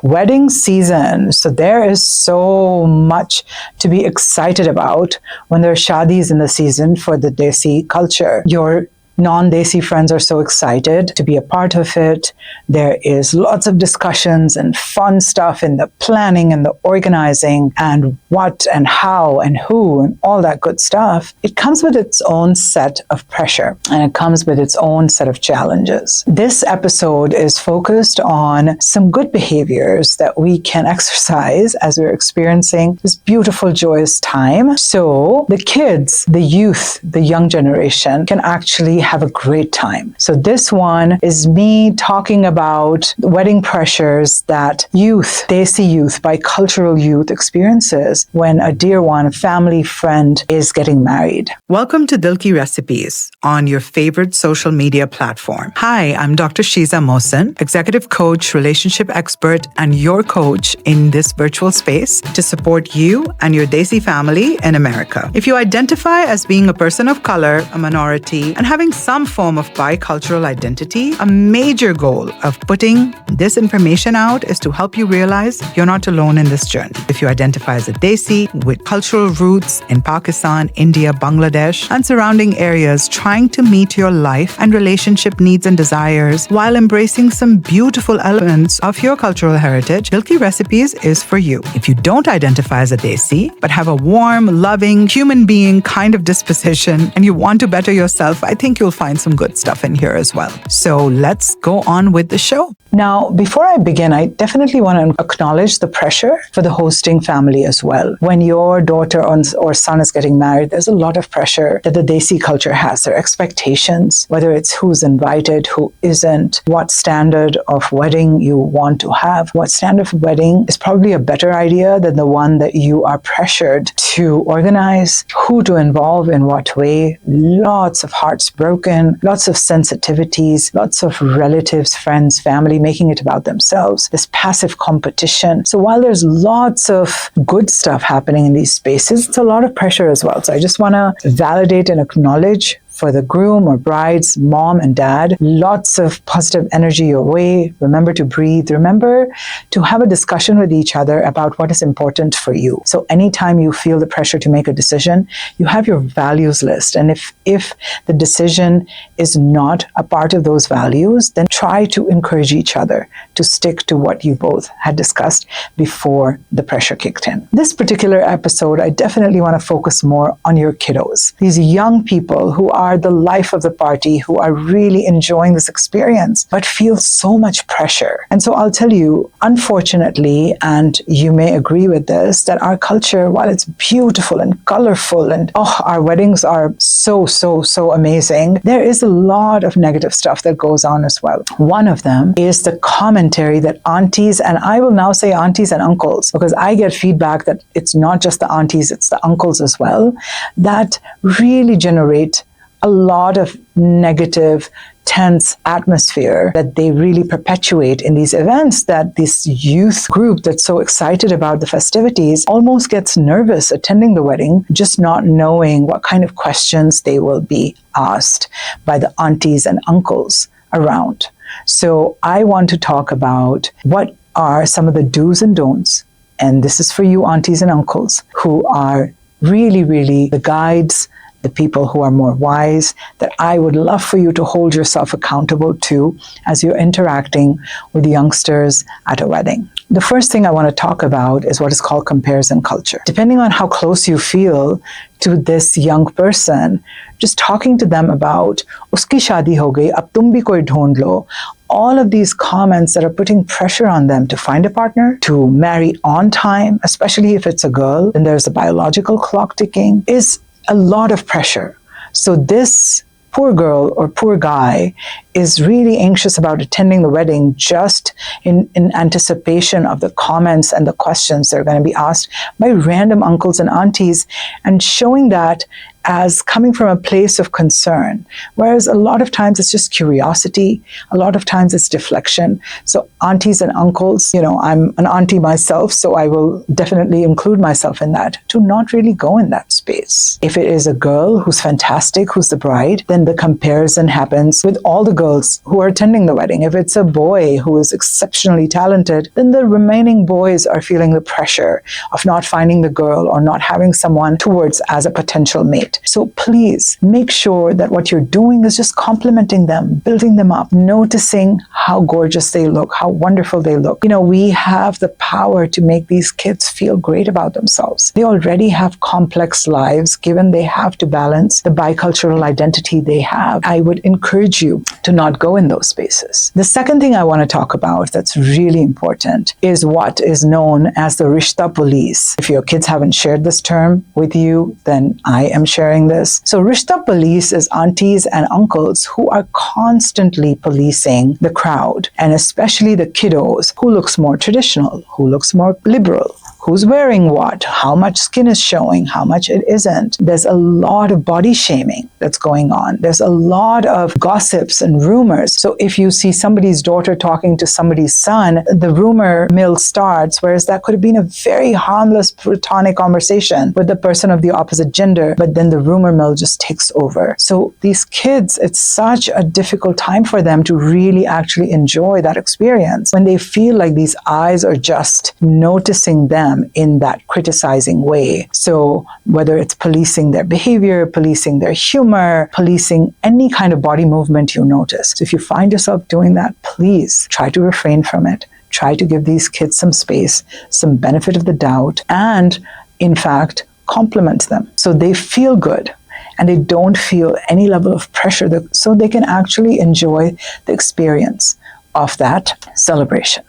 wedding season. So there is so much to be excited about when there are shadis in the season for the Desi culture. Your non-Desi friends are so excited to be a part of it. There is lots of discussions and fun stuff in the planning and the organizing and what and how and who and all that good stuff. It comes with its own set of pressure and it comes with its own set of challenges. This episode is focused on some good behaviors that we can exercise as we're experiencing this beautiful, joyous time. So the kids, the youth, the young generation can actually have a great time. So this one is me talking about wedding pressures that youth, Desi youth, bicultural youth experiences when a dear one, family friend is getting married. Welcome to Dil Ki Recipes on your favorite social media platform. Hi, I'm Dr. Sheeza Mohsin, executive coach, relationship expert, and your coach in this virtual space to support you and your Desi family in America. If you identify as being a person of color, a minority, and having some form of bicultural identity, a major goal of putting this information out is to help you realize you're not alone in this journey. If you identify as a Desi with cultural roots in Pakistan, India, Bangladesh, and surrounding areas, trying to meet your life and relationship needs and desires while embracing some beautiful elements of your cultural heritage, Dil Ki Recipes is for you. If you don't identify as a Desi, but have a warm, loving, human being kind of disposition, and you want to better yourself, I think you'll find some good stuff in here as well. So let's go on with the show. Now, before I begin, I definitely want to acknowledge the pressure for the hosting family as well. When your daughter or son is getting married, there's a lot of pressure that the Desi culture has. Their expectations, whether it's who's invited, who isn't, what standard of wedding you want to have. What standard of wedding is probably a better idea than the one that you are pressured to organize, who to involve in what way. Lots of hearts broken, lots of sensitivities, lots of relatives, friends, family making it about themselves, this passive competition. So while there's lots of good stuff happening in these spaces, it's a lot of pressure as well. So I just want to validate and acknowledge for the groom or bride's mom and dad, lots of positive energy your way. Remember to breathe. Remember to have a discussion with each other about what is important for you. So anytime you feel the pressure to make a decision, you have your values list. And if the decision is not a part of those values, then try to encourage each other to stick to what you both had discussed before the pressure kicked in. This particular episode, I definitely want to focus more on your kiddos. These young people who are the life of the party, who are really enjoying this experience, but feel so much pressure. And so I'll tell you, unfortunately, and you may agree with this, that our culture, while it's beautiful and colorful and our weddings are so amazing, there is a lot of negative stuff that goes on as well. One of them is the commentary that aunties, and I will now say aunties and uncles, because I get feedback that it's not just the aunties, it's the uncles as well, that really generate a lot of negative, tense atmosphere that they really perpetuate in these events, that this youth group that's so excited about the festivities almost gets nervous attending the wedding, just not knowing what kind of questions they will be asked by the aunties and uncles around. So I want to talk about what are some of the do's and don'ts, and this is for you aunties and uncles who are really the guides, the people who are more wise, that I would love for you to hold yourself accountable to as you're interacting with youngsters at a wedding. The first thing I want to talk about is what is called comparison culture. Depending on how close you feel to this young person, just talking to them about uski shadi ho gayi, ab tum bhi koi dhond lo, all of these comments that are putting pressure on them to find a partner, to marry on time, especially if it's a girl, and there's a biological clock ticking, is a lot of pressure. So this poor girl or poor guy is really anxious about attending the wedding just in anticipation of the comments and the questions that are going to be asked by random uncles and aunties, and showing that as coming from a place of concern, whereas a lot of times it's just curiosity, a lot of times it's deflection. So aunties and uncles, I'm an auntie myself, so I will definitely include myself in that, to not really go in that space. If it is a girl who's fantastic, who's the bride, then the comparison happens with all the girls who are attending the wedding. If it's a boy who is exceptionally talented, then the remaining boys are feeling the pressure of not finding the girl or not having someone towards as a potential mate. So please make sure that what you're doing is just complimenting them, building them up, noticing how gorgeous they look, how wonderful they look. We have the power to make these kids feel great about themselves. They already have complex lives, given they have to balance the bicultural identity they have. I would encourage you to not go in those spaces. The second thing I want to talk about that's really important is what is known as the Rishta Police. If your kids haven't shared this term with you, then I am sharing this. So Rishta Police is aunties and uncles who are constantly policing the crowd, and especially the kiddos. Who looks more traditional? Who looks more liberal? Who's wearing what? How much skin is showing? How much it isn't? There's a lot of body shaming that's going on. There's a lot of gossips and rumors. So if you see somebody's daughter talking to somebody's son, the rumor mill starts, whereas that could have been a very harmless platonic conversation with the person of the opposite gender, but then the rumor mill just takes over. So these kids, it's such a difficult time for them to really actually enjoy that experience when they feel like these eyes are just noticing them in that criticizing way. So whether it's policing their behavior, policing their humor, policing any kind of body movement you notice. So if you find yourself doing that, please try to refrain from it. Try to give these kids some space, some benefit of the doubt, and in fact, compliment them so they feel good and they don't feel any level of pressure, so they can actually enjoy the experience of that celebration.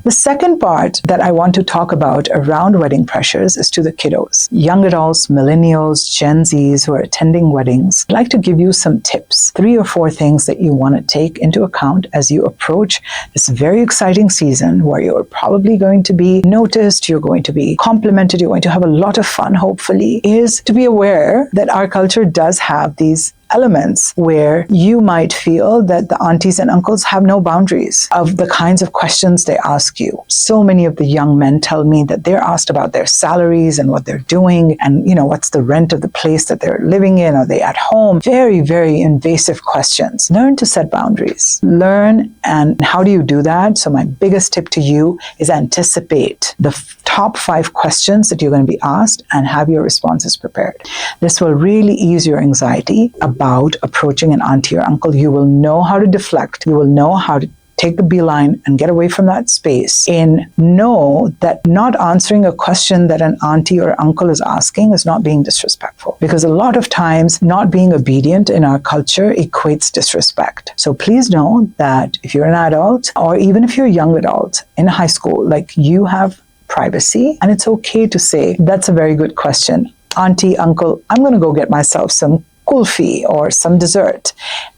The second part that I want to talk about around wedding pressures is to the kiddos, young adults, millennials, Gen Zs who are attending weddings. I'd like to give you some tips, 3 or 4 things that you want to take into account as you approach this very exciting season where you're probably going to be noticed, you're going to be complimented, you're going to have a lot of fun, hopefully, is to be aware that our culture does have these elements where you might feel that the aunties and uncles have no boundaries of the kinds of questions they ask you. So many of the young men tell me that they're asked about their salaries and what they're doing and, what's the rent of the place that they're living in. Are they at home? Very, very invasive questions. Learn to set boundaries. Learn, and how do you do that? So my biggest tip to you is anticipate the top 5 questions that you're going to be asked and have your responses prepared. This will really ease your anxiety about approaching an auntie or uncle. You will know how to deflect. You will know how to take the beeline and get away from that space, and know that not answering a question that an auntie or uncle is asking is not being disrespectful. Because a lot of times not being obedient in our culture equates disrespect. So please know that if you're an adult, or even if you're a young adult in high school, you have privacy, and it's okay to say, that's a very good question. Auntie, uncle, I'm going to go get myself some kulfi or some dessert,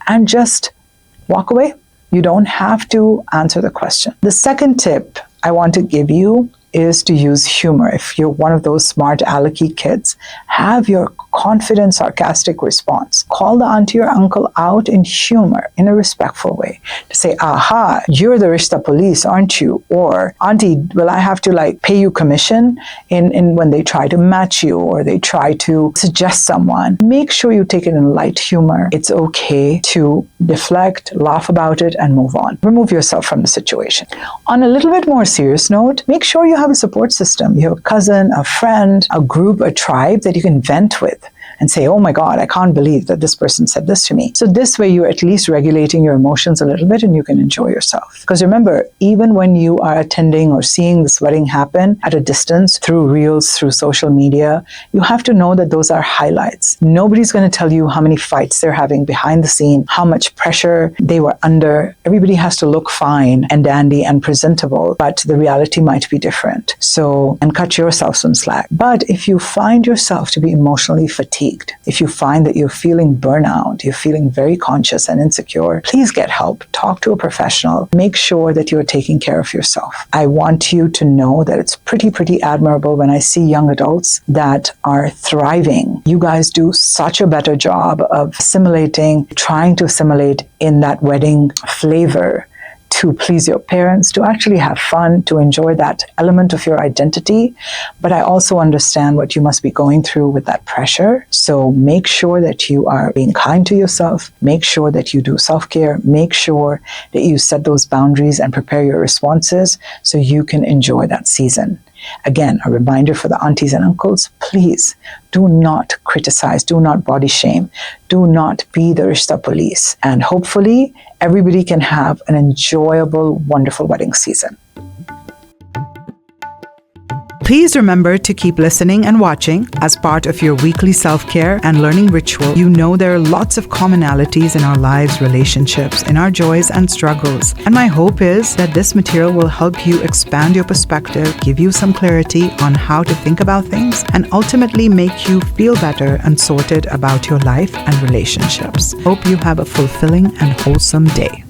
and just walk away. You don't have to answer the question. The second tip I want to give you is to use humor. If you're one of those smart alecky kids, have your confident, sarcastic response. Call the auntie or uncle out in humor, in a respectful way. To say, aha, you're the Rishta Police, aren't you? Or, auntie, will I have to pay you commission in when they try to match you or they try to suggest someone? Make sure you take it in light humor. It's okay to deflect, laugh about it, and move on. Remove yourself from the situation. On a little bit more serious note, make sure you have a support system. You have a cousin, a friend, a group, a tribe that you can vent with and say, oh my God, I can't believe that this person said this to me. So this way you're at least regulating your emotions a little bit and you can enjoy yourself. Because remember, even when you are attending or seeing this wedding happen at a distance through reels, through social media, you have to know that those are highlights. Nobody's going to tell you how many fights they're having behind the scene, how much pressure they were under. Everybody has to look fine and dandy and presentable, but the reality might be different. So, and cut yourself some slack. But if you find yourself to be emotionally fatigued, fatigued, if you find that you're feeling burnout, you're feeling very conscious and insecure, please get help. Talk to a professional. Make sure that you're taking care of yourself. I want you to know that it's pretty admirable when I see young adults that are thriving. You guys do such a better job of trying to assimilate in that wedding flavor, to please your parents, to actually have fun, to enjoy that element of your identity. But I also understand what you must be going through with that pressure. So make sure that you are being kind to yourself. Make sure that you do self-care. Make sure that you set those boundaries and prepare your responses so you can enjoy that season. Again, a reminder for the aunties and uncles, please do not criticize, do not body shame, do not be the Rishta police. And hopefully everybody can have an enjoyable, wonderful wedding season. Please remember to keep listening and watching as part of your weekly self-care and learning ritual. You know there are lots of commonalities in our lives, relationships, in our joys and struggles. And my hope is that this material will help you expand your perspective, give you some clarity on how to think about things, and ultimately make you feel better and sorted about your life and relationships. Hope you have a fulfilling and wholesome day.